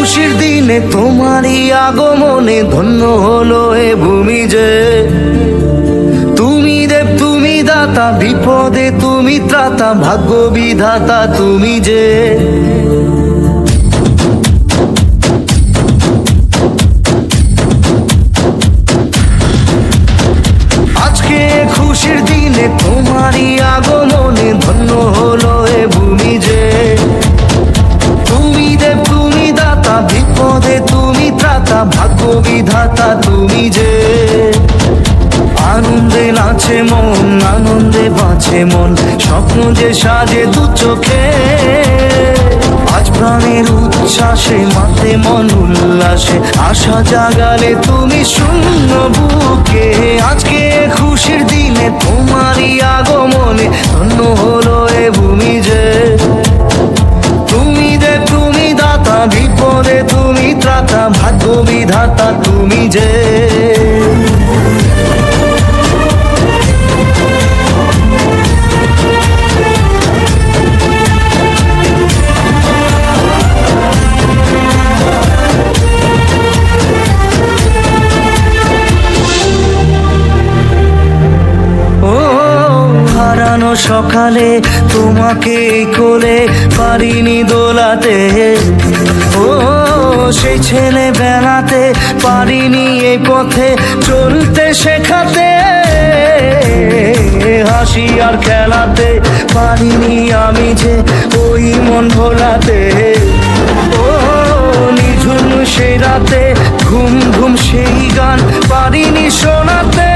খুশির দিনে তোমারই আগমনে ধন্য হলো এ ভূমি যে। তুমি দেব তুমি দাতা, বিপদে তুমি ত্রাতা, ভাগ্য বিধাতা তুমি যে। আজকে খুশির দিনে তোমারই আগমনে ধন্য হলো এ ভূমি যে। তুমি দেব তুমি দাতা, বিপদে তুমি ত্রাতা, ভাগ্য বিধাতা তুমি যে। আনন্দে নাচে মন, আনন্দে বাঁচে মন, স্বপ্ন যে সাজে দু চোখে। আজ প্রাণের উচ্ছ্বাসে মাতে মন উল্লাসে, আশা জাগালে তুমি শূন্য বুকে। আজকে খুশির দিনে তোমারই আগমনে ধন্য হলো এ ভূমি যে। তুমি দেব তুমি দাতা, বিপদে তুমি ত্রাতা, ভাগ্য বিধাতা তুমি যে। সকালে তোমাকে কোলে পারিনি দোলাতে, ও সেই ছেলে বেলাতে পারিনি এই পথে চলতে শেখাতে। হাসি আর খেলাতে পারিনি আমি যে ওই মন ভোলাতে। ও নিঝুম সেই রাতে ঘুম ঘুম সেই গান পারিনি শোনাতে।